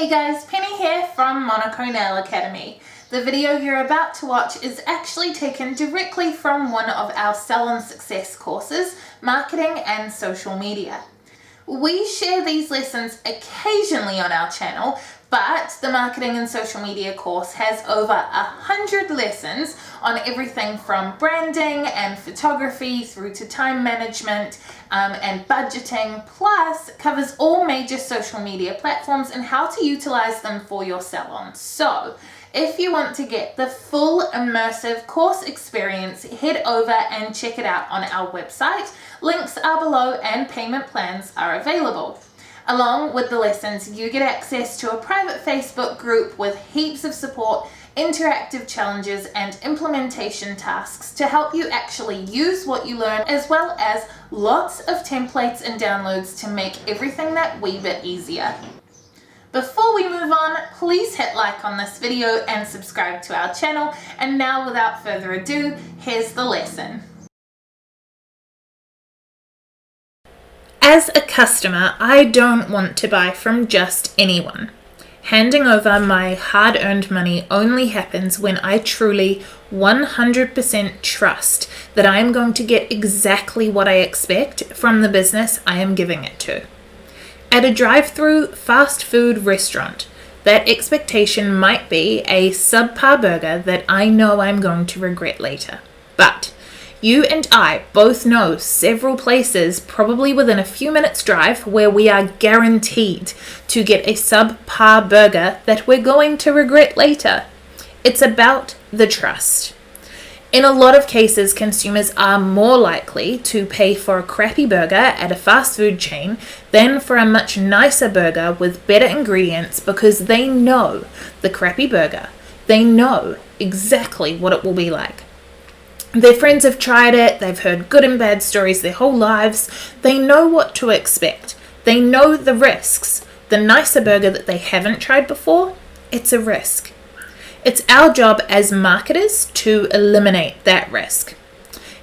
Hey guys, Penny here from Monaco Nail Academy. The video you're about to watch is actually taken directly from one of our Salon Success courses, Marketing and Social Media. We share these lessons occasionally on our channel, but the Marketing and Social Media course has over 100 lessons on everything from branding and photography through to time management and budgeting, plus covers all major social media platforms and how to utilize them for your salon. So if you want to get the full immersive course experience, head over and check it out on our website. Links are below and payment plans are available. Along with the lessons, you get access to a private Facebook group with heaps of support, interactive challenges and implementation tasks to help you actually use what you learn, as well as lots of templates and downloads to make everything that wee bit easier. Before we move on, please hit like on this video and subscribe to our channel. And now, without further ado, here's the lesson. As a customer, I don't want to buy from just anyone. Handing over my hard-earned money only happens when I truly 100% trust that I am going to get exactly what I expect from the business I am giving it to. At a drive-through fast food restaurant, that expectation might be a subpar burger that I know I'm going to regret later. But you and I both know several places, probably within a few minutes drive, where we are guaranteed to get a subpar burger that we're going to regret later. It's about the trust. In a lot of cases, consumers are more likely to pay for a crappy burger at a fast food chain than for a much nicer burger with better ingredients, because they know the crappy burger. They know exactly what it will be like. Their friends have tried it, they've heard good and bad stories their whole lives, they know what to expect, they know the risks. The nicer burger that they haven't tried before, it's a risk. It's our job as marketers to eliminate that risk.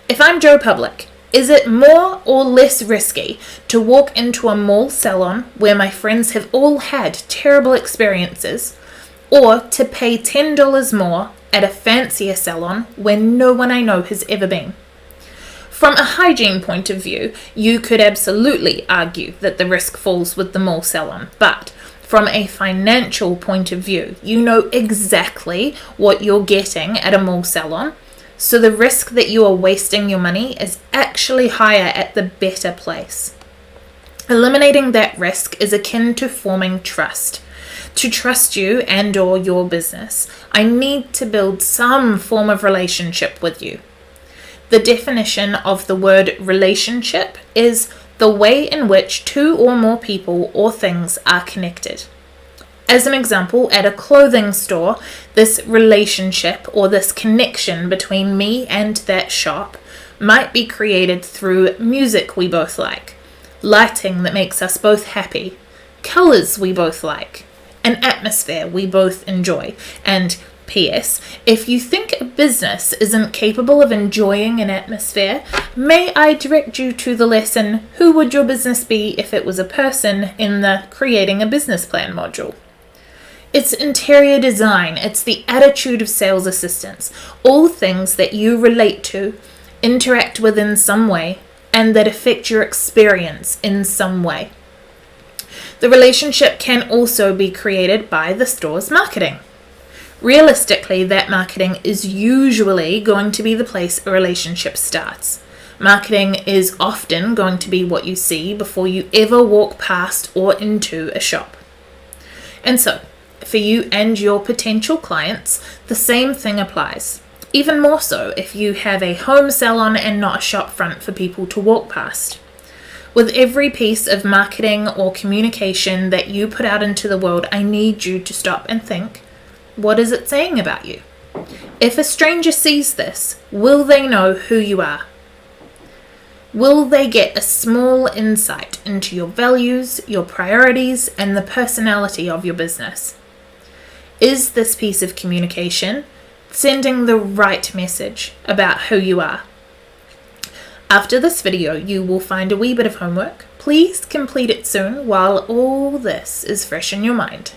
If I'm Joe Public, is it more or less risky to walk into a mall salon where my friends have all had terrible experiences, or to pay $10 more at a fancier salon where no one I know has ever been? From a hygiene point of view, you could absolutely argue that the risk falls with the mall salon, but from a financial point of view, you know exactly what you're getting at a mall salon, so the risk that you are wasting your money is actually higher at the better place. Eliminating that risk is akin to forming trust. To trust you and or your business, I need to build some form of relationship with you. The definition of the word relationship is the way in which two or more people or things are connected. As an example, at a clothing store, this relationship or this connection between me and that shop might be created through music we both like, lighting that makes us both happy, colors we both like, an atmosphere we both enjoy. And P.S. if you think a business isn't capable of enjoying an atmosphere, may I direct you to the lesson, Who Would Your Business Be If It Was a Person, in the Creating a Business Plan module. It's interior design, it's the attitude of sales assistants, all things that you relate to, interact with in some way, and that affect your experience in some way. The relationship can also be created by the store's marketing. Realistically, that marketing is usually going to be the place a relationship starts. Marketing is often going to be what you see before you ever walk past or into a shop. And so, for you and your potential clients, the same thing applies. Even more so if you have a home salon and not a shop front for people to walk past. With every piece of marketing or communication that you put out into the world, I need you to stop and think, what is it saying about you? If a stranger sees this, will they know who you are? Will they get a small insight into your values, your priorities, and the personality of your business? Is this piece of communication sending the right message about who you are? After this video, you will find a wee bit of homework. Please complete it soon while all this is fresh in your mind.